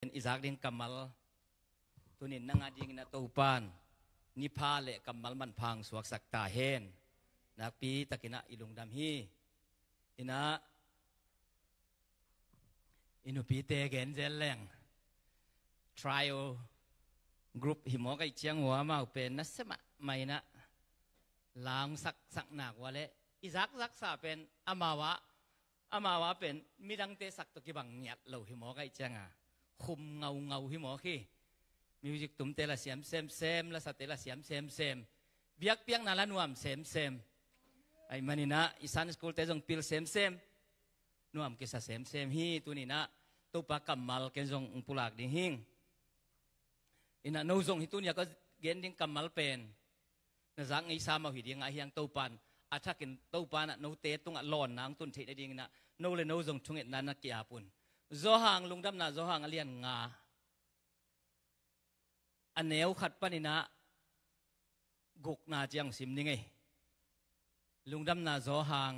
อิซักดิ้งกัมมัลตัวนี้นั่งดิ้งนะตัวปานนิพาเลกัมมัลมันพังสวกสักตาเฮนนักปีตะกินะอิลุงดำฮีอินะอินุปีเตเกนเจลแรง trial group หิมอกับเชียงหัวมาเป็นนัสมะไม่นะลางสักหนักวะเลยอิซักษาเป็นอามาวะเป็นมีดังเตสักตะกี้บังเงียดเหล่าหิมอกับเชียงอ่ะคุมเงาหิมอขี้มิวสิกตุ้มเตละเสียมเซมละสเตละเสียมเซมเบียกเปียงนาลานวมเซมไอ้มันนี่นะอีสานสกูลเตจงพิลเซมนวมกิสเซมฮีตัวนี้นะตัวปากกัมมัลเกนจงปุลากดิหิงอินะนูจงฮิตุเนี่ยก็เกนดิ้งกัมมัลเป็นนะจังไอ้สามเอาหิดิ้งไอ้ยังตัวปันอาชักินตัวปันน่ะนูเตตุงอ่ะหลอนนางตุนเทได้ดิ้งนะนูเลยนูจงชุงเอ็ดนั้นนักกีฬาปุ่นโจหังลุงดำนะโจหังเลียนงาอันเนวขัดปนินะกุกนาเจียงสิมนี่ไงลุงดำนาโจหัง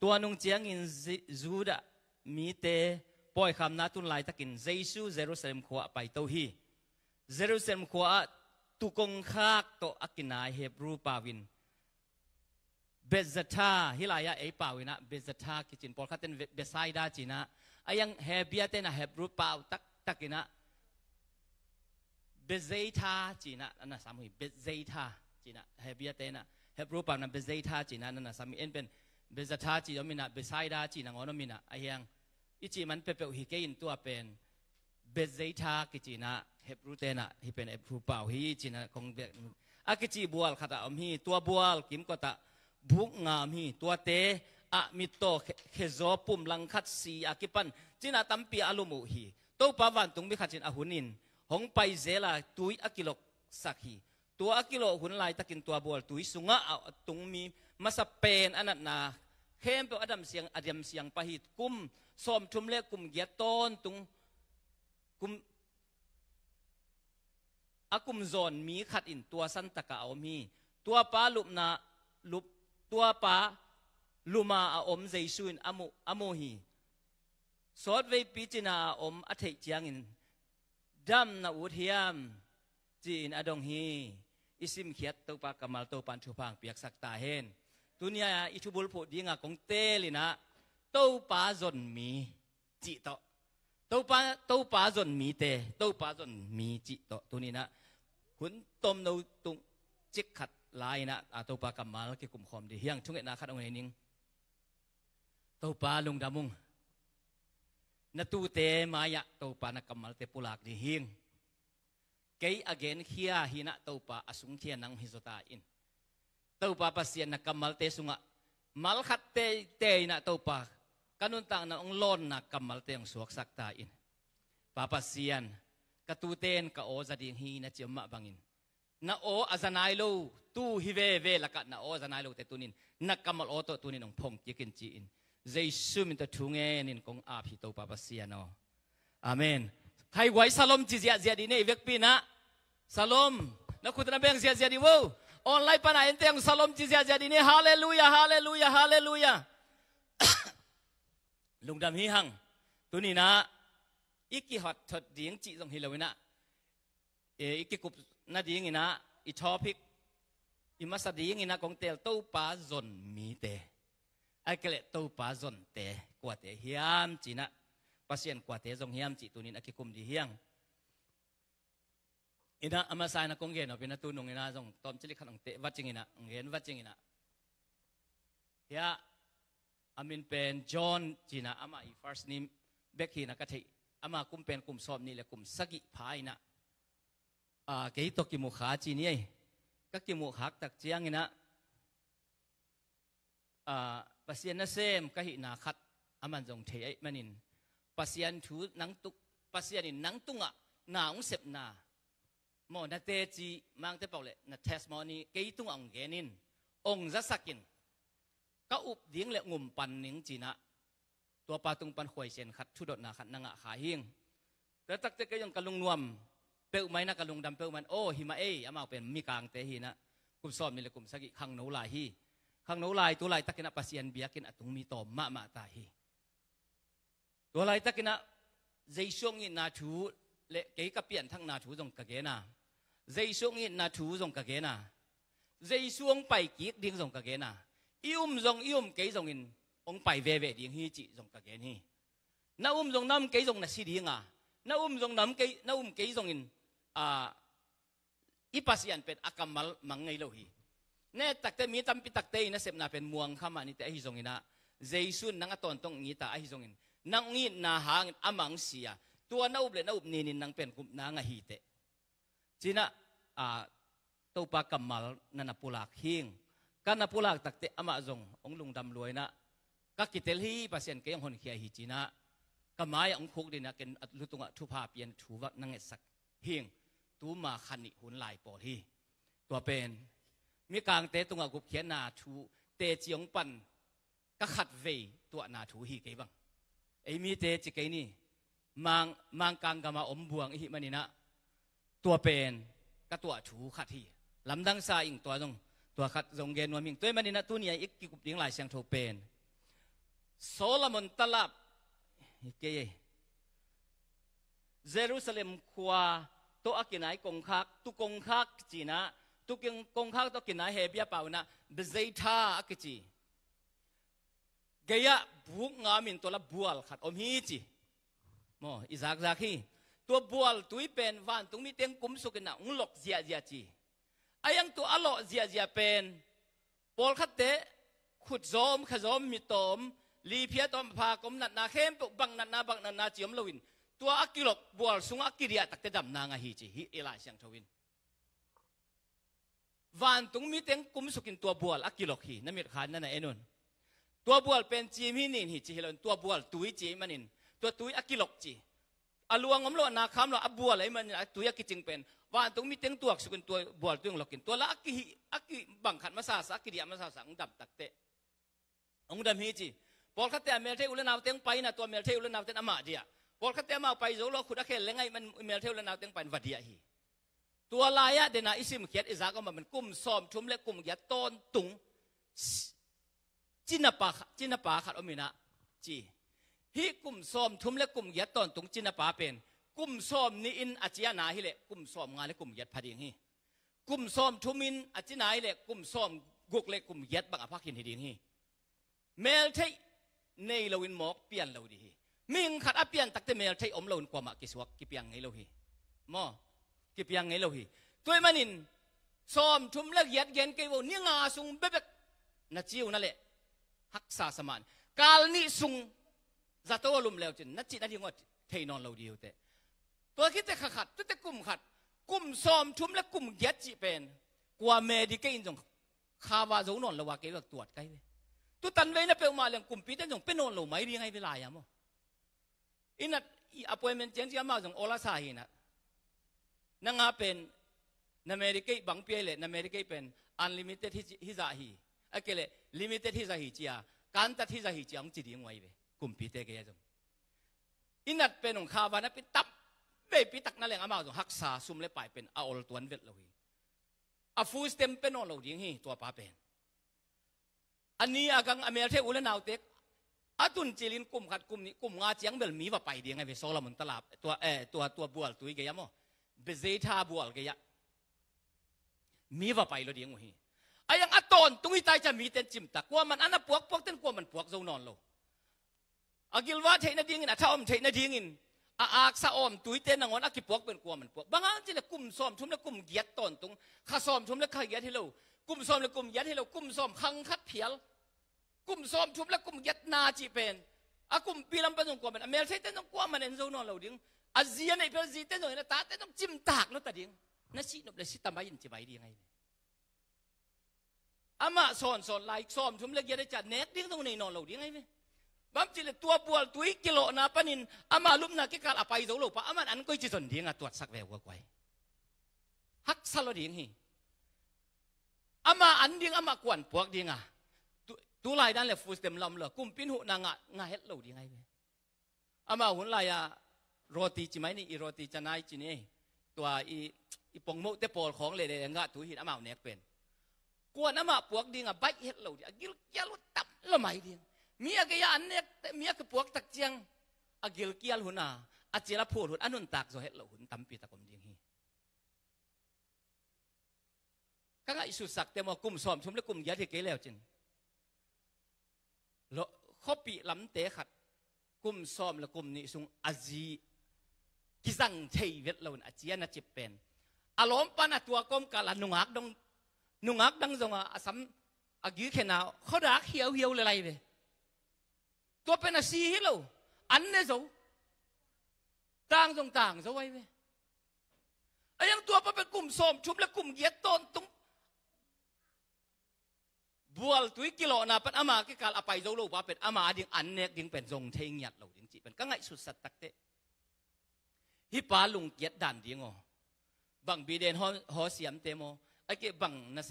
ตัวนุ่งเจียงอินจูดะมีเตปล่อยคำนาตุนไลตะกินเจซูเยรูซาเล็มขวาไปเตาฮีเยรูซาเล็มขวาตุกงคากโตอักินายเฮบรูปาวินเบซตาฮิลายาเอปาวินะเบซตากิจินพอลคัตเตนเบไซดาจีนะอายังเฮเบียเตนะเฮบรูปาตักกินะเบเซตาจีนะนั่นนะสามีเบเซตาจีนะเฮเบียเตนะเฮบรูปานะเบเซตาจีนะนั่นนะสามีเอ็นเป็นเบซตาจีนมินะเบไซดาจีนะงอนมินะอายังอิจิมันเปเปหิเกอินตัวเป็นเบเซตากิจินะเฮบรูเตนะฮิเป็นเฮบรูปาฮิจีนะคงเบอากิจิบัวลขัดอมฮีตัวบัวลกิมก็ตะบุกงามฮีตัวเตอะมิโตเคโซปุ่มลังคัดสีอากิปันจีน่าตั้มปีอาลุมุฮีตัวปาวันตุงมิขัดจินอาหุนินหงไปเจลาตุยอากิโลสักฮีตัวอากิโลหุนลายตะกินตัวบัวตุยสุงะตุงมีมาสเปนอันนั้นนาเข้มเป็นอดัมเสียงปะหิตกุมสมชุมเล็กกุมเกียต้นตุงกุมอากุมโซนมีขัดอินตัวสันตะกะเอามีตัวปลาลุบนาลุบตัวปลาลุมาอาอมเจซุนอโมฮีสอดเวปิจินาอมอัฐิจียงอินดัมนาอุทยามจีนอดงฮีอิสิมเขียดตัวปลากำมัลตัวปันชุพังเปียกสักตาเฮนตุนียอิชุบุลพูดยังกงเตลินะตัวปลาจนมีจิตตัวปลาจนมีเตตัวปลาจนมีจิตตัวนี้นะหุ่นต้มนูตุงจิกขัดลายนะตัวปลากำมัลกี่กลุ่มคอมดีเฮียงทุ่งเอ็ดนาขัดเอาไงนิ่งตัวปลาลุงดามุงนัตูเตมายะตัวปานักกำมัลเตปุลากดีเฮียงเกยอเกนเฮียหินะตัวปลาอสุงเทียนังฮิโซตาอินตัวปลาปัสยานักกำมัลเตสุงะมัลขัดเตนะตัวปลากันุนตังนะองลอนนักกำมัลเตองสวกสักตาอินปลาปัสยานกตูเตนกะโอจะดิ่งฮีนะเจียมะบังอินนะโออาจนายโลตูฮิเวละกัดนะโออาจนายโลเตตุนินนักกำมัลโอโตตุนินองพงยิกินจีอินเจสุมินตะทุงเงินินกงอาภิโตปาปัสยานออาเมนใครไว้สลมจีเจียดีเนี่ยเวกปีนะสลมนักขุดนับเบงเจียดีวูออนไลน์ปนายเตียงสลมจีเจียดีเนี่ยฮาเลลูยาฮาเลลูยาฮาเลลูยาลุงดำฮีหังตัวนี้นะอีกกี่ฮอตถดดิ้งจีตรงฮิโลวินะอีกกี่กุบนาดิ้งอีนะอีชอพิกอีมาสดิ้งอีนะของเตลตู้ปลาจนมีเตไอ้เกล็ดตู้ปลาจนเตกว่าเตเฮียมจีนะปัสเซียนกว่าเตจงเฮียมจีตัวนี้นักกุมดีเฮียงอินะอามาไซนักกงเกนเอาเป็นนักตูนงอินะจงตอมจิลิขันงเตวัดจิงอินะเห็นวัดจิงอินะเฮียอามินเป็นจอห์นจีนะอามาอี first name เบกฮีนักที่อามากุมเป็นกุมสอบนี่แหละกุมสกิพายนะเกยตกิมุขาจีนี่ก็กิมุขักตักเจียงอินะปัสเซียนนั่นเซมก็หินาขัดอามันจงเทไอมันินปัสเซียนถูนังตุกปัสเซียนินนังตุงอ่ะนาองเสพนาโมนาเตจีมังเตเปล่าเลยนาเทสมอนีเกยตุงองเกนินองจะสักินก็อุบดิ้งเละงุ่มปันนิงจีนะตัวปลาตุงปันหวยเชนขัดชุดดนาขัดนางะขาหิงแต่ตักเตก็ยังกะลุงนวมเปลวไม้นะกะลุงดำเปลวมันโอ้หิมาเออามาเป็นมีกลางเตหีนะกุมซ้อมนี่แหละกุมสกิขังโนลายฮีขังโนลายตัวลายตะกินะปัสเซียนเบียกินตุงมีต่อมะตาฮีตัวลายตะกินะ dây xuống in na chú lệ cái cái biển thằng na chú dùng cái ghế na dây xuống in na chú dùng cái ghế na dây xuống bảy kiết điên dùng cái ghế na dùng cái dùng in ông bảy về điên hi chỉ dùng cái ghế hi na dùng năm cái dùng là xí điên à na dùng năm cái na cái dùng in ipasian pen akamal mangai lo hi ne takte mi tam pi takte na sep na pen muang khama ni te hi dùng ina jaisun nang aton tong ngi ta hi dùng in nang ngi na hang amang sia tua na uble na upni nin nang pen kum na nga hi te china topa kamal na napulak hing kan napulak takte ama zong ong lungdam luai na ka kitel hi pasien ke hon khia hi china kamai ong khuk dina ken lutunga thupa pian thuwa nang sak hing tu ma khani hun lai pol hi tua pen mi kang te tunga gup khian na thu te chiong pan ka khat ve tua na thu hi ke bang ei mi te chi ke ni mang kang gama om buang hi manina tua pen ka tua thu khat hi lamdang sa ing tua khat zong gen wa ming toy manina tu ni ik ki gup ding lai siang tho pen Solomon talap ke Jerusalem kwa to akinai kongkhak tu kongkhak china tu king kongkhak to kinai hebia pauna bezaitha akichi gaya buk ngamin to la bual khat om hi chi mo izak zakhi to bual tui pen van tung mi teng kum sukena unglok zia zia chi ayang tu alo zia zia pen pol khatte khut zom khazom mi tom li phia tom pha kom nat na khem pu bang nat na chiom lowin tua akilok bual sunga akiria takte dam na nga hi chi hi elai siang thawin van tung mi teng kum sukin tua bual akilok hi namit khan na enun tua bual pen chi mi nin hi chi helon tua bual tui chi manin tua tui akilok chi aluang om lo na kham lo abual ai man tui akiching pen van tung mi teng tuak sukin tua bual tuang lokin tua la aki bang khat masa sa akiria masa sa ngdam takte ongdam hi chi pol khatte amel the ulen aw teng pai na tua mel the ulen aw ten ama dia pol khatte ma pai zo lo khuda khel lengai man mel the ulen aw teng pan vadia hi tua laya dena isim khiat izak ma man kum som thum le kum ya ton tung chinapa khat omina chi hi kum som thum le kum ya ton tung chinapa pen kum som ni in achia na hi le kum som nga le kum yat phading hi kum som thumin achina hi le kum som guk le kum yat bang aphakin hi ding hi mel thei nei lowin mok pian lo di hi ming khat apian takte mel thei om lowin kwama kiswak ki piang ngei lo hi mo ki piang ngei lo hi toy manin som thum le yat gen ke wo ni nga sung bebek na chiu na le haksa saman kal ni sung zato lum lew chin na chi na di ngot thei non lo di teตัวคิดแต่ขัดตัวแต่กลุ่มขัดกลุ่มซ้อมชุมและกลุ่มยัดจีเป็นกว่าเมดิเกอินจงคาวาโจนนละว่าเกี่ยวกับตรวจไกลเลยตัวตันเลยนะเปลมาเรื่องกลุ่มปีแต่จงเป็นนนหรือไม่ดีไงเวลาอย่างมั้งอินัดอพอยเมนต์เจนที่มาจงโอลาซาหินะนั่งเป็นนอเมริกาบางปีเลยนอเมริกาเป็นอันลิมิเต็ดฮิซาฮีไอ้เกลลิมิเต็ดฮิซาฮีจียการตัดฮิซาฮีจียองจีดีงไว้เลยกลุ่มปีแต่เกี่ยจงอินัดเป็นของคาวานะเป็นตับเบปีตักนั่นแหละอามาจงฮักษาซุ่มเล็บไปเป็นอาอลตัวนั้นเวทเลยอาฟูสเต็มเป็นนนเราดิ้งฮีตัวป้าเป็นอันนี้อากังอเมริกาอุลนาวเต็กอาตุนจิลินกลุ่มขัดกลุ่มนี้กลุ่มงาเจียงเบลมีว่าไปดิ้งไงเวโซลามุนตลาบตัวบัวตัวเกียร์มั้งเบเซธาบัวเกียร์มีว่าไปเราดิ้งวะฮีไอ้ยังอัตตนตรงนี้ตายจะมีเต็นจิมตักว่ามันอันนั้นพวกเต็นกว่ามันพวกโซนอนเราอากิลว่าเทนดิ้งอินอาท้าอมเทนดิ้งอินอาสะอมตุยเต้นงอนอากิปวกเป็นกลัวมันปวกบางอันที่เลยกุ่มซ้อมทุ่มเลยกุ่มเกียดตอนตรงข้าซ้อมทุ่มเลยข้าเกียดให้เรากุ่มซ้อมเลยกุ่มเกียดให้เรากุ่มซ้อมขังคัดเพียลกุ่มซ้อมทุ่มเลยกุ่มเกียดนาจีเป็นอากุ่มปีลำเป็นตรงกลัวมันอเมริกาเต้นตรงกลัวมันเอ็นโซนเราดิ้งอาเซียนในเพลซีเต้นตรงนี้ตาเต้นต้องจิ้มตากแล้วตาดิ้งนั่นสินบเลยสิตาไม่ยินจีบไปดีไงอามาซ้อนไล่ซ้อมทุ่มเลยเกียดได้จัดเน็ตดิ้งตรงนี้นอนเราดิ้งไงบางทีเลยตัวบัวตัวกิโลนะปนินอามาลุมนะกิการอภัยโจโลปะอามันอันก็จะสนเดียงตรวจสักแววกว่าฮักสลดเดียงฮีอามาอันเดียงอามาควนพวกเดียงตัวลายด้านเลยฟูสเต็มลำเลยกุมปิ้นหูนางเฮ็ดเหล่าเดียงไงอามาหุ่นลายโรตีจิไหมนี่อีโรตีจะนายจีนี่ตัวอีปงโมเตปอลของเลยงะตัวหินอามาเนี่ยเป็นกวนอามาพวกเดียงใบเฮ็ดเหล่าเดียงกิลยาลุตับละไม่เดียงมีอะไรอันเนี้ยมีอะไรพวกตักเจียงอากิลเกียลหุนา อาจิระพูดหุ่นอันนุนตากโซเฮตเราหุ่นตั้มปีตะกมยิงฮีก็ไงสุดสักแต่มากลุ่มซ้อมชมและกลุ่มยัดที่เกลียวจริงแล้วข้อปีลำเตะขัดกลุ่มซ้อมและกลุ่มนี้ส่งอาจีกิซังเทเวตเราอาจีน่าจิเป็นอารมณ์ปานตัวกลมกาลนุงักดังจงอาสัมอากิเขนาเขาดักเหี่ยวเลยเว้ยตัวเป็นอาชีฮิโลอันเนี่ยโจต่างโจไว้เว้ยไอ้ยังตัวเป็นกลุ่มซ้อมชุบและกลุ่มเย็ดต้นตรงบัวตุยกิโลนะเป็นอามาที่การอภัยโจโลว่าเป็นอามาดิ่งอันเนกดิ่งเป็นทรงเทียงหยัดเราดิ่งจีเป็นก็ไงสุดสัตตักเตะฮิปาลุงเกียดดันดิ่งอ๋อบังบีเดนหอเสียมเตโมไอ้เก็บังนั่นเส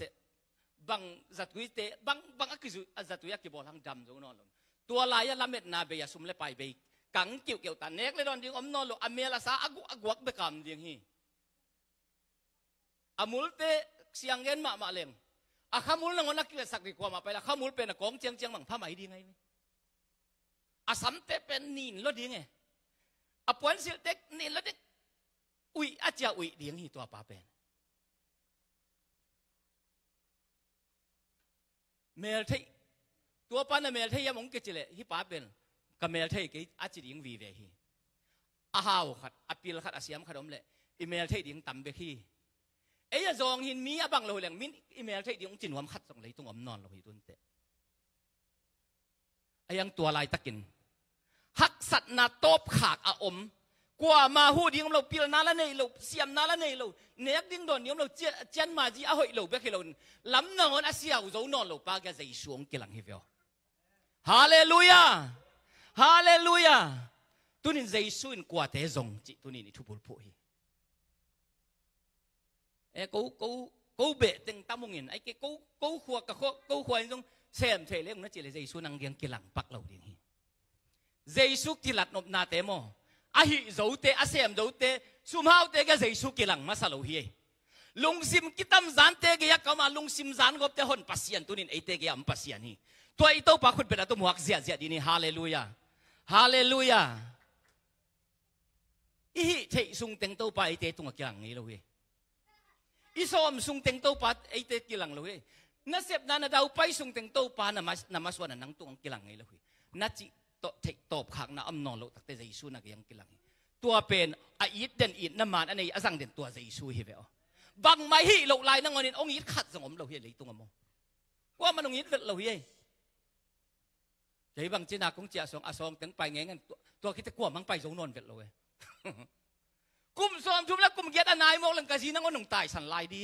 บังจัตุยเตบังอักษุจัตุยกิบอลังดำโจนอนลงตัวลายละเม็ดนาเบียสุมเลไปเบยกังเกี่ยวตันเนกเลยตอนดิ่งอมนอนลงอเมลาซาอักวักเบกามดิ่งฮีอมุลเตเสียงเงินมาเลงอาขามุลนั่งนักเกี่ยวสักดีกว่ามาไปละขามุลเป็นกองเจียงบังผ้าไหมดีไงอาสัมเตเป็นนินแล้วดีไงอาปวนสิเต็กนินแล้วเด็กอุยอาจจะอุยเดียงฮีตัวป้าเป็นเมลที่ตัวป้าเนี่ยเมลที่ยังมองกิจเลยฮีป้าเป็นกับเมลที่กิอาจจะเดียงวีเวฮีอาฮาวขัดอาปิลขัดอาเซียมขัดอมเลยอีเมลที่เดียงต่ำเบฮีไอ้ยาจองหินมีอะบังเราเหลียงมินอีเมลที่ดิงจินวมขัดส่งเลยตรงอมนอนเราหิตุนเตะไอ้ยังตัวลายตะกินหักสัตนาโตบขากอาอมกว่ามาหูดิ้งเราปีละนาละเนยเราเสียมนาละเนยเราเนียกดิ้งโดนนิ้วเราเจนมาจีอาหอยเราเบกเราล้ำนอนอาเซียวเรานอนเราปากจะใจช่วงกิลังเฮฟฮาเลลูยาฮาเลลูยาตุนินใจช่วยกว่าแต่จงจิตุนินทุบปุยกูเบะตึงตามงเงินไอ้กูขวกับกูขวนี่ต้องเสียมเทเลงนั่นจีเลยเจสุนังเดียงกิลังปักเราเดียงฮีเจสุกิลัดนบนาเตโมอาหิโจเตอาเสียมโจเตสุมาเตก็เจสุกิลังมาสโลฮีลุงซิมกิตัมจานเตก็ยักเข้ามาลุงซิมจานก็เตหอนปัสยันตุนินไอเตก็ยัมปัสยันฮีตัวไอโตปากขุดเป็นตัวหมวกเสียดีนี่ฮาเลลูยาฮาเลลูยาอีเทสุงเต็งโตปาไอเตตุงกิลังนี่เลยอีสอมสุงเต็งโตปัดไอเตกิลังเลยนัเสพนานาดาวไปสุงเต็งโตปานามาสวนนังตัวกิลังไงเลยนัจิโตเทตบขากนาอัมนอนโลตักเตใจสูนักยังกิลังตัวเป็นอิดเด่นอิดน้ำมันอันนี้อสังเด่นตัวใจสูเหี้ยบังไม่ฮีโลกลายนั่งงอนินองอิดขัดสงมเราเหี้ยเลยตัวงมว่ามันองอิดเราเหี้ยใจบางจีน่าคงเจ้าสองอาสองถึงไปไงงั้นตัวคิดจะกลัวมังไปสงนอนเวทเลยกุมซ้อมชุบแล้วกุมเกียรตินายมองหลังกะซีนั่งอนหนุ่มตายสันลายดี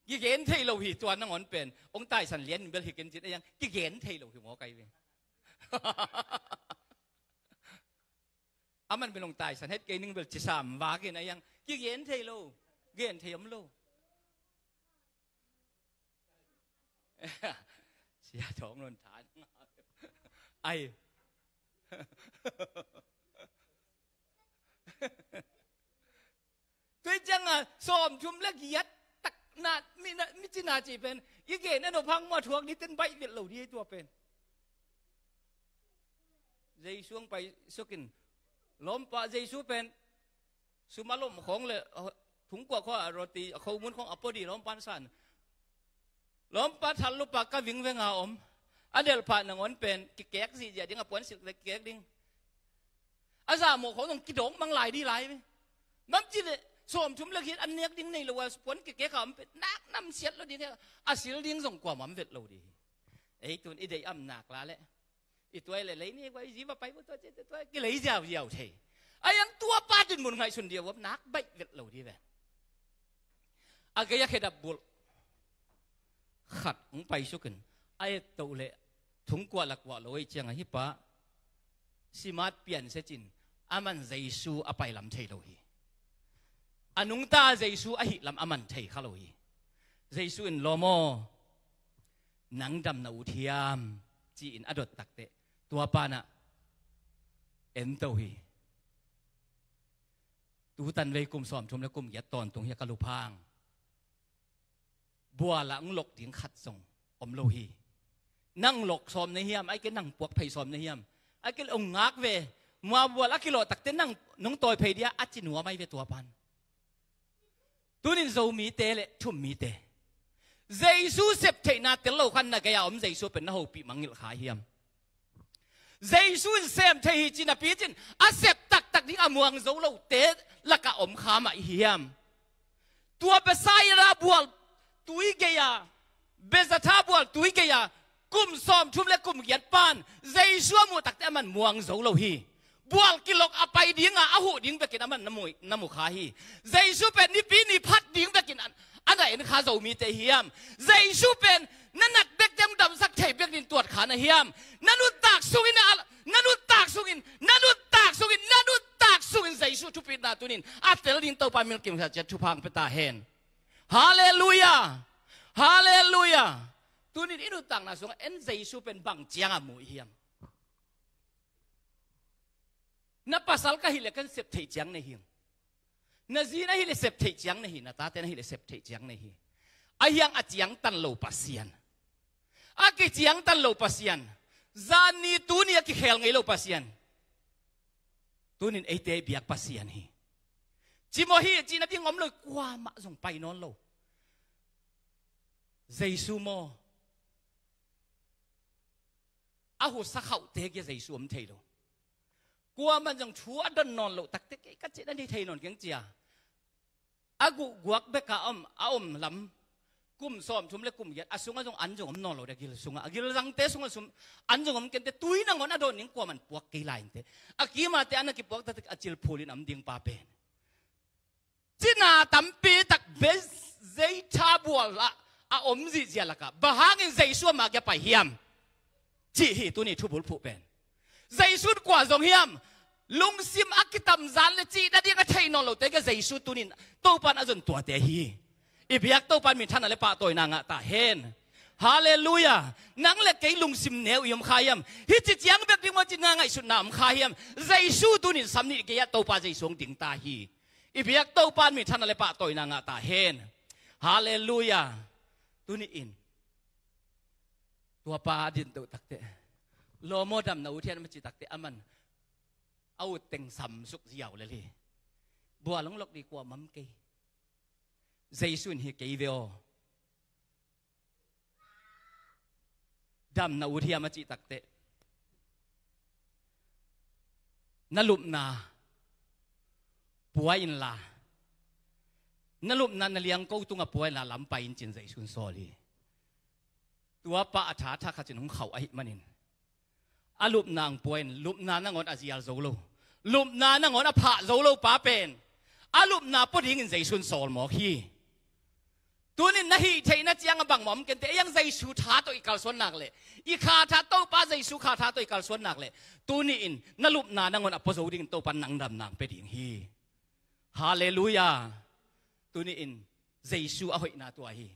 กี่เกณฑ์เทโลหิตัวนั่งอนเป็นองตายสันเลี้ยนเบลหิเกณฑ์จิตยังกี่เกณฑ์เทโลหิหมอไก่เว้ยมันเป็นองตายสันเฮ็ดเกณฑ์นึงเบลจิสามวาเกณฑ์ยังกี่เกณฑ์เทโลเกณฑ์เทียมโลเสียท้องนนฐานไอตัวจังอ่ะซ้อมชุมและเกียรติตักนามิจินาจีเป็นยี่เกณฑ์นั่นเราพังมาทวงนี่เต้นใบเด็ดเหล่านี้ตัวเป็นใจช่วงไปสุกินล้มปะใจสู้เป็นสุมาล้มของเลยถุงกว่าข้อโรตีเขามุนของอัปปดีล้มปันสันล้มปะทันลูกปากก็วิ่งเวงเอาอันเดียวผ่านหนังวันเป็นกิเกกสิอย่าดิ้งกับปวนสิเกกดิ้งอาซาโมเขาต้องกิดงบางหลายดีหลายไหมน้ำจีเลยสวมชุมเลือกอันเนี้ยดิ้งในเราว่าปวนกิเกกเขาเป็นนักน้ำเสียดเราดีเนี่ยอาศิลดิ้งส่งกว่ามันเวทเราดีไอ้ตัวนี้ได้อำนาจละแหละอีตัวอะไรนี่ว่าจีว่าไปว่าตัวกี่เลยยาวเทไอ้ยังตัวป้าจนมุนไงส่วนเดียวว่านักใบเวทเราดีแบบอากาศแค่ดับบุลขัดของไปสุกันไอ้ตัวเละถุงกว่าหลักว่าเราไอ้เจ้าฮิปะสิมาเปลี่ยนเสียจินอามันใจสูอภัยลำเทโลฮีอนุงตาใจสูอหิลำอามันเทขโลฮีใจสูอินโลโมนังดำนาอุทิยามจีอินอดตักเตตัวปานะเอ็นโตฮีตูตันเวกุมสอมชมและกุมยัดตอนตรงเฮียกะลุพางบัวหลังหลกถึงขัดส่งอมโลฮีนั่งหลกสอมในเฮียมไอ้แกนั่งปวกไผ่สอมในเฮียมไอ้แกองงักเว มัวบัวลักกิโลตักเต้นนั่งน้องตัวเพเดียอาจินหัวไม่เป็นตัวปันตัวนี้โจมีเตะชุ่มมีเตะเจสูเสพเทน่าเตลโลขันนักยาอมเจสูเป็นน้าหูปีมังยิลขาเฮียมเจสูเสพเทหิจินปีจินอาเสพตักที่อมวงโจโลเตะลักอมขามาเฮียมตัวเบสายราบัวตุยเกียเบสท่าบัวตุยเกียกุมซ้อมชุ่มเล็กกุมเกียรปานเจสูมูตักแต่มันมวงโจโลฮีบัวกิโลกอไปดิ้งอาหูดิ้งไปกินมันน้ำมูขาฮีเจสูเป็นนิปีนิพัดดิ้งไปกินอันไหนข้าจะมีแต่เฮียมเจสูเป็นนั่นนักเด็กเต็มดำสักเทเบกดินตรวจขานะเฮียมนั่นนุตากสุกินนั่นนุตากสุกินนั่นนุตากสุกินนั่นนุตากสุกินเจสูทุบปิดนาตุนินอัตเตลดินโตปามิลกิมขจัดทุพังเปตาเฮนฮาเลลูยาฮาเลลูยาตุนินอินุตังนาสุงเอ็นเจสูเป็นบังเจียงมูเฮียมนับภาษาก็ฮิเลกันเสพเทเจียงในเฮียมนาจีนะฮิเลเสพเทเจียงในเฮียนาตาเตนะฮิเลเสพเทเจียงในเฮียอายังอาเจียงตันโลปัสยันอากิเจียงตันโลปัสยันจานีตูนี่อากิเขลไงโลปัสยันตูนินเอเตเบียกปัสยันฮีจิโมฮีจีนับยังงอมเลยกว่ามาส่งไปนอนโลเจสูโมอาหูสักเขาเตกเจสูมเทโลกลัวมันยังชัวดันนอนโลตักเตกก็เจดันที่เทนอนเก่งเจียอากูกวักเบกาอมลำกุมซ้อมชุมเล็กกุมเย็ดอาสุงอาจงอันจงอมนอนโลเด็กกิลสุงอากิลรังเตสุงอาสุมอันจงอมเก่งเตตุยนังอนอโดนยังกลัวมันปวกกีฬาอินเตอากีมาเตอันนักปวกตักอาจิลพูลินอัมดิงปาเป็นจีน่าตั้มปีตักเบสเจชาบัวละอาอมจีเจียละกับบ้างินเจสัวมาแกไปเฮียมจีฮีตัวนี้ทุบุลผู้เป็นเจสุดกว่าจงเฮียมลุงซิมอักตัมจันเลจีนั่นยังก็ใช่นอนโลเตก็เจสุดตัวนี้โตปันอาจนตัวเตฮีอีเบียกโตปันมีท่านอะไรป่าตัวนางตาเฮนฮาเลลูยานังเล็กไอ้ลุงซิมเนวอยมขายมฮิจิจียงเบกดิ้งมาจีนางไอ้สุดน้ำขายมเจสุดตัวนี้สำนีเกียโตปันเจสงดิ่งตาฮีอีเบียกโตปันมีท่านอะไรป่าตัวนางตาเฮนฮาเลลูยาตัวนี้อินตัวปาดินตัวตักเตโลโมดำนาอุเทียนมันจิตักเตอมันเอาเต็งสัมสุกเหี่ยวเลยบัวหลงหลอกดีกว่ามั่มเกยเจสุนเฮเกยเวอดำนาอุเทียนมันจิตักเตนลุมนาปัวอินลานลุมนานเลี้ยงกูตุงปัวอินลาลำไปอินจินเจสุนโซลีตัวป้าอาชาทักขจินของเขาไอ้มันนินอาลุบนางป่วยลุบนานงอนอาเซียโซโลลุบนานงอนอภะโซโลป้าเป็นอาลุบนาปดิ้งใจสุนโซลหมอขี้ตัวนี้นะฮีเทน่าจะยังบังหมอมกันแต่ยังใจสุท้าตัวอีกการส่วนหนักเลยอีขาท้าโตป้าใจสุขาท้าตัวอีกการส่วนหนักเลยตัวนี้อินนั่นลุบนานงอนอภะโซดิ้งโตปันนังดำนางไปดิ้งฮีฮาเลลูยาตัวนี้อินใจสุเอาหินาตัวฮี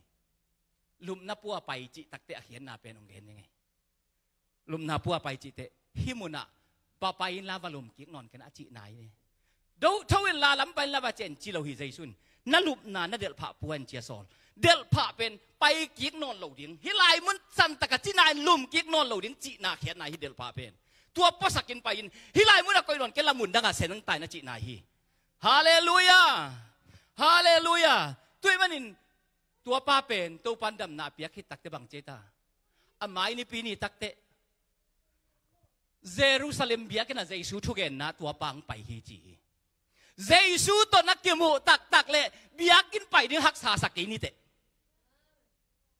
ลุมนับปัวไปจิตักเตะเขียนนาเป็นองเห็นยังไงลุมนับปัวไปจิเตะฮิมุนะปะไปลาวลุมกิกนอนกันอาจิไหนเนี่ยดูเท่าเวลาล้ำไปลาวเจนจิเราหิใจซุนนั่นลุมนานั่นเดลผ่าปวนเจียซอลเดลผ่าเป็นไปกิกนอนเหล่าดิ้งฮิไลมุนสันตะกะจินายลุมกิกนอนเหล่าดิ้งจินาเขียนนายฮิเดลผ่าเป็นตัวปัสกินไปอินฮิไลมุนก็ยนอนเกลมุนดังอาเซนังตายนะจินายฮิฮาเลลูยาฮาเลลูยาตัวมันอินตัวป้าเป็นตัวปันดำนาเปียคิดตักเตบังเจตาอาไม้นี่ปีนี้ตักเตเยรูซาเล็มเบียกันนะเยซูทุกเอ็นนะตัวปังไปฮีจีเยซูตัวนักกิมูตักเละเบียกินไปนี่หักษาสักกี่นี่เต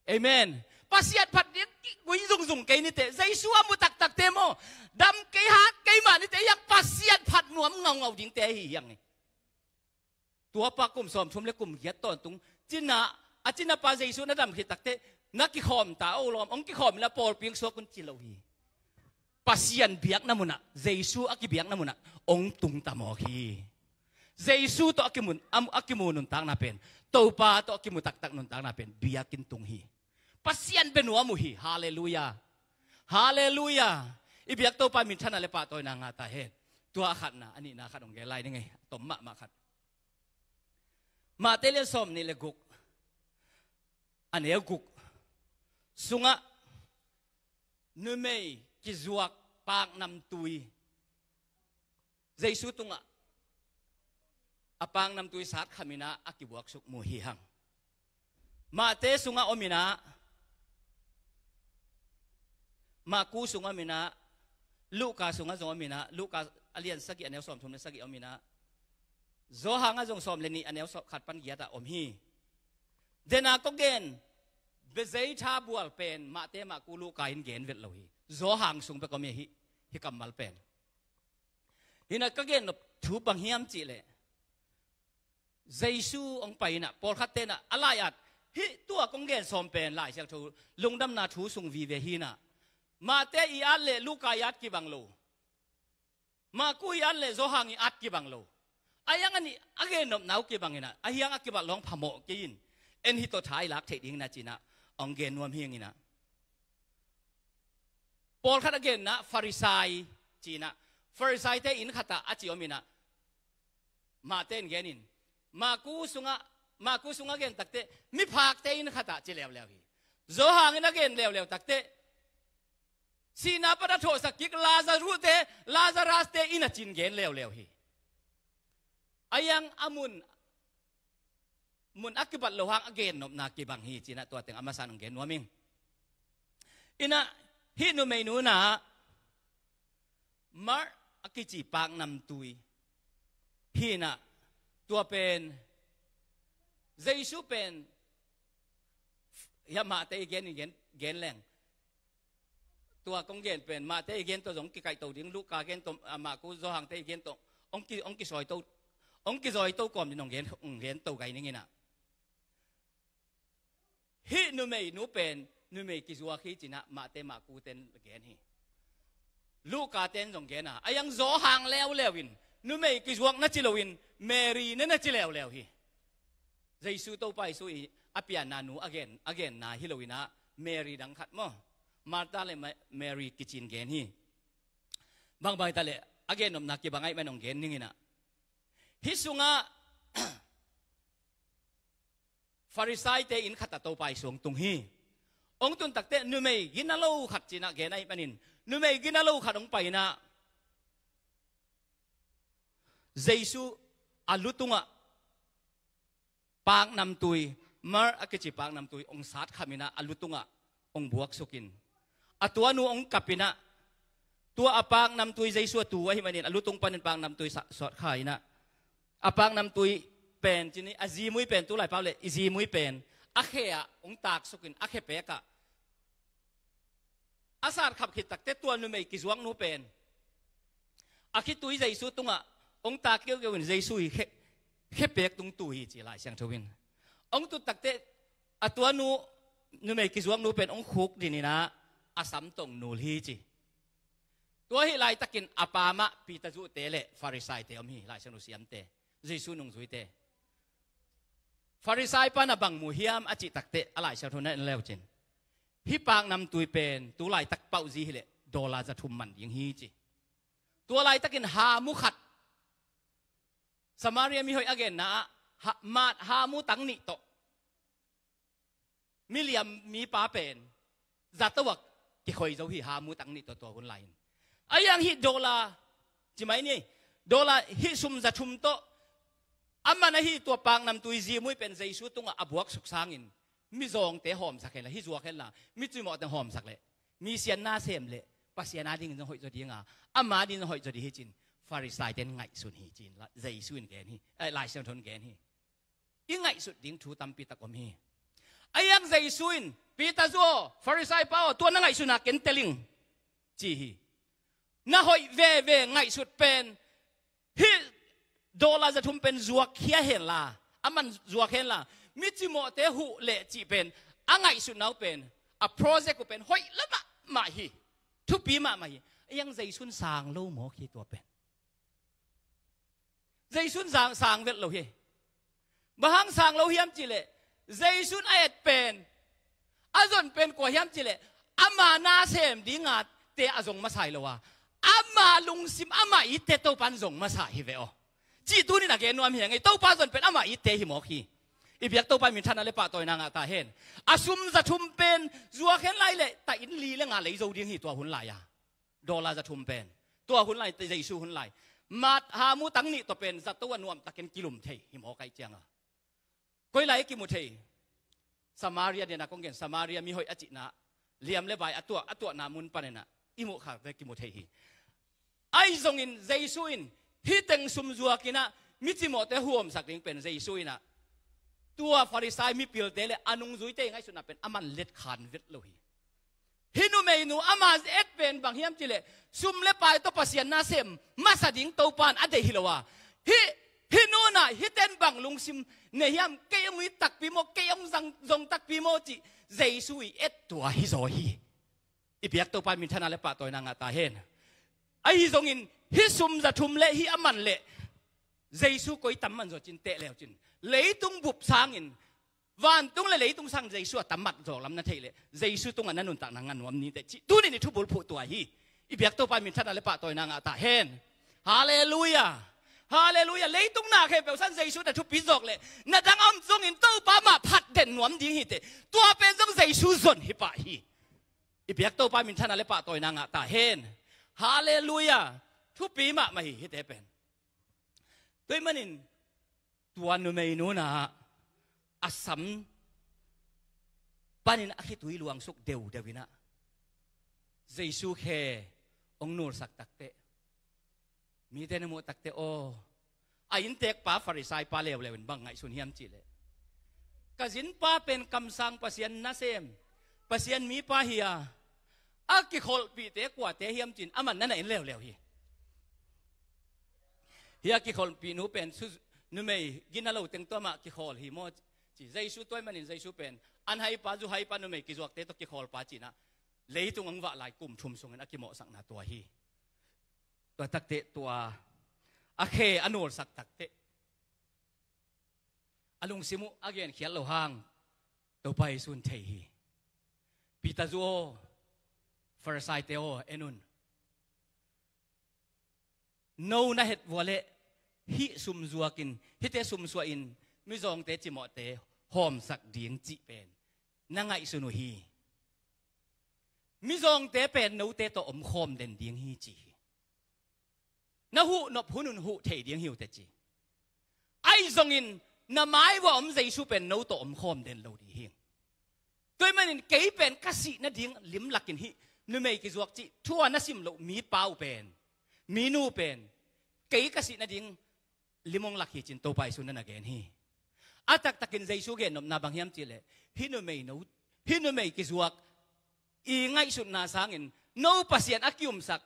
เอเมนภาษาพัดเนี่ยกุยซุงกี่นี่เตเยซูอามุตักเตโมดำกี่ฮักกี่มานี่เตยังภาษาพัดหนวมเงาดิ่งเตฮียังไงตัวปากกุมสอมชมเล็กกุมเย็ดต้นตุงจินะอาจินาปาเจสุนัดดำขิดตักเตนักกิขอมตาโอลอมองกิขอมแล้วปอลเพียงสวกุนจิโลฮีปัสยันเบียกน้ำมุนะเจสุอักกิเบียกน้ำมุนะองตุงตามอฮีเจสุตัวอักกิมุนอักกิมุนุนตังนาเป็นตัวปาตัวอักกิมุตักนุนตังนาเป็นเบียกินตุงฮีปัสยันเป็นหัวมุฮีฮาเลลูยาฮาเลลูยาอีเบียกตัวปามินท่านอะไรปาตัวนางาตาเฮตัวขัดนะอันนี้นาขัดองแกไล่นี่ไงตมมาขัดมาเตเลสอมนี่เลกุกอันเอกุกสุงะนุเมย์กิจวักปากนำตุย Jesu tunga apang nam tui sat khamina akibuak suk mu hi hang ma te sunga omina ma ku sunga mina Luka sunga zong omina Luka alian sagi anel som thum sagi omina zo hanga jong som leni anel so khat pan giata om hi dena ko gen bezei tha bual pen ma te ma ku Luka in gen vet lo hi zo hang sung pe ko me hi kamal pen hina ka gen thu pang hiam chi le Jesu ong pai na por khat te na alayat hi tua kong gen som pen lai sak thu lungdam na thu sung vi ve hi na ma te I at le Luka yat ki bang lo ma ku yat le zo hang I at ki bang lo ayang ani again nop nau ki bang ina ayang ki ba long phamo ki in en hi to thai lak the ding na china ong gen nuam hiang ina por khat again na Pharisai china Pharisai te in khata achi omina ma ten genin ma ku sunga gen takte mi phak te in khata chi lew lew hi zo hang in again lew lew takte sina pada tho sakik Lazarus te in a chin gen lew lew hi ayang amun akibat lo hang again nop na ki bang hi china to teng amasan gen nuaming ina hi nu mei nu na mar akichi pang nam tui hi na tua pen Jesu pen ya ma te gen leng tua kong gen pen ma te gen to jong ki kai to ding Luka gen to ma ku zo hang te gen to ong ki soi to kom ni nong gen to gai ning ina hi nu mei nu pen nu mei ki zuwa khi china ma te ma ku ten gen hi Luka ten jong gen na ayang zo hang lewin nu mei ki zuak na chilowin Mary na chilew lew hi Jesu to pai su apia na nu again na hilowina Mary dang khat mo Martha le Mary kitchen gen hi bang bai ta le again nom na ki bangai manong gen ning ina hi sunga Pharisai te in khata to pai sung tung hi ong tun takte nu mei ginalo khat china gen ai panin nu mei ginalo khat ong pai na Jesu alutunga pang nam tui mar akichi pang nam tui ong sat khamina alutunga ong buak sukin atua nu ong kapina tua apang nam tui Jesu tu hi manin alutung panin pang nam tui sot khaina apang nam tui pen chini azi mui pen tu lai paule izi mui pen akhea ong tak sukin akhe peka asar khap khit takte tua nu mei ki zuang nu pen akhi tui Jesu tunga ong ta kêu kêu Jesu khe pek tung tu hi chi lai sang thawin ong tu takte atua nu mei ki zuang nu pen ong khuk dinina asam tong nul hi chi tua hi lai takin apama pita zu te le Pharisai te om hi lai sang nu siam te Jesu nung zui te Pharisai pa na bang mu hiam achi takte alai sang thuna lew chin hi pang nam tui pen tu lai tak pau ji hi le dola za thum man ding hi chi tua lai takin ha mu khat Samaria mi hoi again na ha mu tang ni to Miliam mi pa pen zatawak ki khoi zo hi ha mu tang ni to hun lain ayang hi dola chi mai ni dola hi sum za thum to amma na hi to pang nam tui ji mui pen Jesu tunga abuak suk sangin mi zong te hom sakela hi zuak hela mi chu mo te hom sakle mi sian na sem le pasiana ding hoi zo dinga amma din hoi zo di hi chin Pharisai ten ngai sun hi chin la Jesu in gen hi lai sang thon gen hi i ngai sut ding thu tam pi takom hi ayang Jesu in pi ta zo Pharisai pa to na ngai suna ken teling chi hi na hoi ve ngai sut pen hi dola za thum pen zuak khia hen la aman zuak hen la mi chi mo te hu le chi pen angai sut nau pen a project ko pen hoi lama ma hi thu pi ma hi ayang Jesu sang lo mo khi to pen Jesu sang vet lo hi bahang sang lo hiam chi le Jesu ayat pen azon pen ko hiam chi le ama na sem dinga te azong masai lo wa ama lungsim ama ite to pan zong masai hi ve o chi tu ni na gen nuam hi ngai to pa zon pen ama ite hi mo khi ibiak to pa min thana le pa toy na nga ta hen asum za thum pen zuwa khen lai le ta in li le nga le zo ding hi to hun lai ya dola za thum pen to hun lai te Jesu hun lai มาหามูตังนี่ตัวเป็นสัตว์นวมตะเกนกิลุมเทหิมอไกเจียงอ่ะก้อยไหลกิมุเทสมาเรียเนี่ยนะกงเกนสมาเรียมีหอยอจินะเลียมเลบายอัตัวนามุนปานน่ะอิมุขาเวกิมุเทหิไอซงอินเจสุอินฮิเต็งซุมจัวกินะมิจิโมเตหัวมสักดิงเป็นเจสุอินะตัวฟาริสัยมีพิลเตเลอนุงจุยเตงไอสุนับเป็นอามันเล็ดขานเวทโลหิฮินุเมนูอามาเอ็ดเป็นบางเฮียมจิเลซุมเลปายตัวปัสยานาเซมมาสดิงตัวปานอเดฮิลวะฮินูน่ะฮิเต็นบังลุงซิมเนียมเกยมุยตักปีโมเกยงจงตักปีโมจิเจสุยเอ็ดตัวฮิโซฮีอีเปียกตัวปานมินทนาเลปะตัวนางตาเฮนไอฮิซงอินฮิซุมจะทุมเลฮิอามันเลเจสุก็อิตัมมันจจินเตะแล้วจินเลยตุงบุบสางอินวันตุงเลยตุงสังเจสุตัมมัดจอลำนั่นเทเลเจสุตุงอันนั้นนุนตักนางงานวันนี้แต่จิตัวนี้ทุบุลผู้ตัวฮีอีเปียกตัวปานมินทนาเลปะตัวนางตาเฮนฮาเลลูยาฮาเลลูยาเลยตุงนาเคเปลสันเจสุแต่ทุบปีจอกเลยนัดดังอ้อมจงอินตัวปามาพัดเด่นหนวมดีฮีเตตัวเป็นจงเจสุส่วนฮิปะฮีอีเปียกตัวปานมินทนาเลปะตัวนางตาเฮนฮาเลลูยาทุบปีมาไม่ฮิเตเป็นตัวมันอินตัวนุเมนูนะอาสัมปานินอคิตุยหลวงสุกเดวเดวินะเจสุเคองนูสักตักเตมีแต่นโมตักเตโออายินเตกป้าฟาริสัยป้าเลวเลวินบังไงสุนเฮียมจิเลกสินป้าเป็นคำสั่งปัสยันนาเซมปัสยันมีป้าเฮียอากิโคลปีเตกว่าเตเฮียมจินอามันนั่นเองเลวเฮียกิโคลปีนูเป็นนูไม่กินอะไรตั้งตัวมากิโคลฮิโมจิใจสุตัวมันใจสุเป็นอันให้ป้าจูให้ป้านูไม่กิจวัตรเตตกิโคลป้าจีนะเลยตุงอังวะลายกลุ่มชุมชนอักิโมสังนาตัวฮีตัวตักเตตัวอาเคอนุสักตักเตอลุงซิมุอาเกนเขียนโลหางตัวไปสุนเทฮีปีตาจูฟาร์ไซเตโอเอนุนโนนะเหตุวัวเลฮิซุมจัวกินฮิเตซุมซัวอินมิจองเตจิโมเตหอมสักดียงจิเป็นนั่งไงสุนุฮีมิจองเตเป็นนูเตโตอมคอมเด่นดียงฮีจีนะหูนบหูนุนหูเทดียงหิวเตจีไอจงอินน่ะหมายว่าอมใจสุเป็นนูโตอมคอมเด่นเราดีเฮงตัวมันเกยเป็นกสินะดียงลิมลักกินฮีนูไม่กิจวัตรจีทั่วนัสิมโลมีเป้าเป็นมีนูเป็นเกยกสินะดิ้งลิมงลักฮิจินโตไปสุนันเกนฮีอาตักตักินใจสุเกนนบนาบางยามจิเลฮินูไม่นูฮินูไม่กิจวัตรอีไงสุนนาสังอินนูปัสยันอักยุมสัก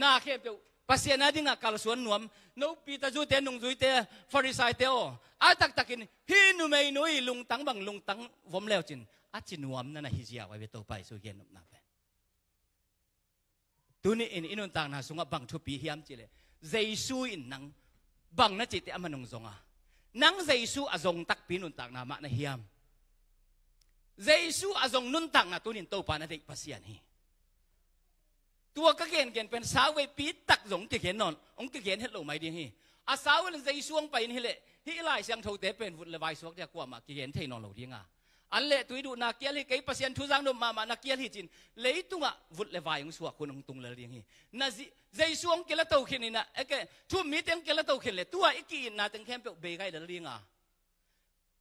นาเข้มเปียวปัสยันนาดิ้งกัลสวนนวมนูปีตาจูเตนุงจุยเตฟาริสัยเตโออาตักตักินฮินูไม่นูอีลุงตังบังลุงตังวมเลวจินอาจินวมนั่นนะฮิจิยาไว้โตไปสุเกนนบนาเปตัวนี้อินุนต่างนะสงบังทุปีเฮียมจิเลเจสุอินนังบังนะจิตอามันงจงอ่ะนังเจสุอาจงตักปีนุนต่างนะมานะเฮียมเจสุอาจงนุนต่างนะตัวนี้โตปานะเด็กปัสยันฮีตัวก็เกณฑ์เป็นสาวเวปีตักจงที่เขียนนอนองค์ที่เขียนเฮ็ดโลไม่ดีฮีอาสาวนั้นเจสุงไปนี่แหละที่ไล่เสียงโทเตเป็นวุฒิเลวายสวกเดียกว่ามาเขียนเทนอนโลดีง่ะอันเละตุยดูนักเกียรติเกยปัสยันทุจังนมานักเกียรติจินเลยตุงะวุฒิเลวายองสวกคนองตุงเลยยังฮีน่ะใจสวงเกลตัวขินนี่นะเอกทุ่มมีเต็มเกลตัวขินเลยตัวอีกีน่ะตั้งแค่เปเบย์ไกเลยเรียงอ่ะ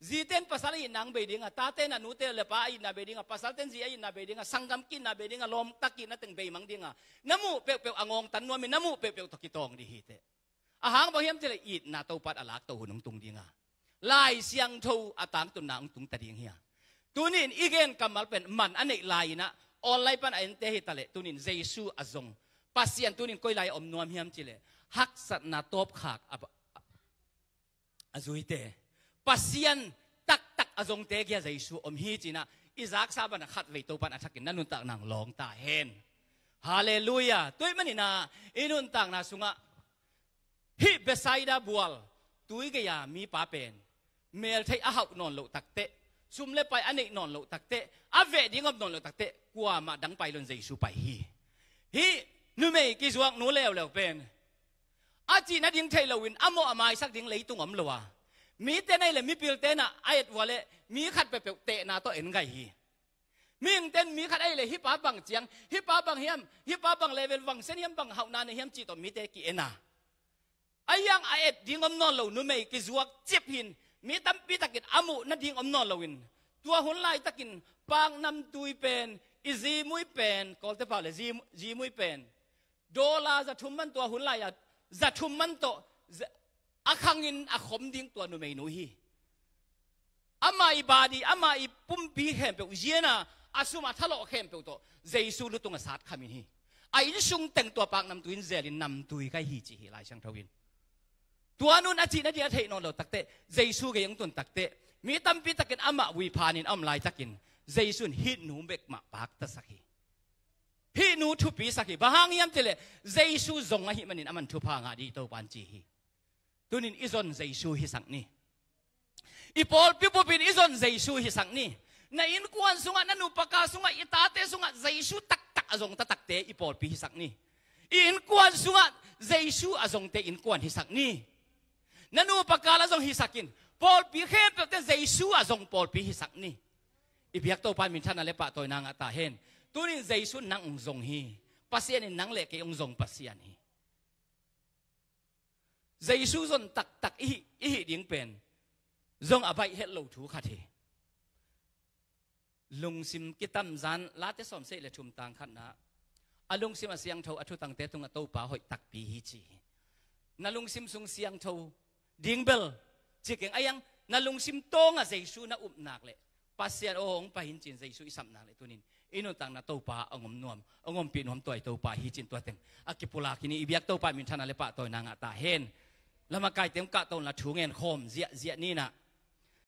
จีเต็นภาษาอินนังเบย์ดิ้งอ่ะตาเต็นน่ะนูเตลเลป้าอินน่ะเบย์ดิ้งอ่ะภาษาเต็นจีอินน่ะเบย์ดิ้งอ่ะสังกัมกินน่ะเบย์ดิ้งอ่ะลมตักกินน่ะตั้งเบย์มังดิ้งอ่ะน้ำมูเปเปอ่างงตันนวมิน้ำมูเปตะกิตองดีฮีเตอาหารบางเฮียมจะเลยอิดน่ะตัวปัดอลักตัวหุ่นตุงดิ้งอ่ะลายเสียงทูอาตามตุนนางตุงตะดิ้งเฮียตัวนี้อีเกนกำมัลเป็นมันอันนี้ลายนะออนไลน์ปันไอเตหิตะเลตัวนี้เจสุอาจงปัสยันตัวนี้ก็ลายอมนวมเฮียมจิเลฮักสัตนาตบขากอาจุยเตปัสยันตักอาจงเตเกียเจสุอมฮีจินะอิซักซาบันขัดไว้ตัวปันอัฐกินนั่นนุนต่างนางลองตาเห็นฮาเลลูยาตัวมันนี่นะอินุนต่างนาสุงะฮิเบไซดาบัวลตัวอีกอย่างมีป้าเป็นเมลไทอาหานอนโลตักเตซุ่มเล็บไปอันนี้นอนโลตักเตะอาเวดิ้งกับนอนโลตักเตะกว่ามาดังไปลนใจสูไปฮีนูไม่กิจวัตรนูเลวเป็นอาจีนัดดิ้งเทลวินอโมอามายสักดิ้งเลยตุงอมลัวมีเตนไอเลยมีพิลเตนะไอเอ็ดวัวเลมีขัดไปเตะนาตัวเอ็นไงฮีมีเต้นมีขัดไอเลยฮิปป้าบังเจียงฮิปป้าบังเฮียมฮิปป้าบังเลเวลบังเส้นเฮียมบังเฮานานเฮียมจีตัวมีเตกี่เอ็น่ะ ayang aet ding om non lo nu mei ki zuak chip hin mi tam pi takin amu na ding om non lo in tua hun lai takin pang nam tui pen izi mui pen kol te pa le ji mui pen dola za thum man tua hun lai ya za thum man to akhangin akhom ding tua nu mei nu hi ama ibadi ama I pumpi hem pe ujiena asuma thalo hem pe to jesu lu tunga sat khamin hi ai sung teng tua pang nam tuin zelin nam tui kai hi chi hi lai sang thawin tua nun achi na dia thei non lo takte jesu ge yang tun takte mi tampi takin ama wi phanin am lai takin jesun hit nu bek ma pak ta sakhi hi nu thu pi sakhi bahang yam tele jesu zonga hi manin aman thu pha nga di to pan chi hi tunin izon jesu hi sang ni ipol pipo pin izon jesu hi sang ni na in kuan sunga nanu paka sunga itate sunga jesu tak tak azong ta takte ipol pi hi sang ni in kuan sunga jesu azong te in kuan hi sang ni nanu pakala zong hi sakin Paul pi khem te jesu azong Paul pi hi sak ni ibiak to pan min thana le pa toy nang ata hen tunin jesu nang zong hi pasien in nang le ke ong zong pasian hi jesu zon tak tak hi ding pen zong abai het lo thu kha the lung sim kitam zan la te som se le thum tang khat na alung sim asiang tho athu tang te tung to pa hoi tak pi hi chi nalung sim sung siang tho ding bel chiking ayang nalung sim tonga jesu na upnak le pasian ong pahin chin jesu isam na le tunin ino tang na to pa angom nuam angom pi nuam toy to pa hi chin to teng akipula kini ibiak to pa min thana le pa toy na nga ta hen lama kai tem ka ton la thungen khom zia ni na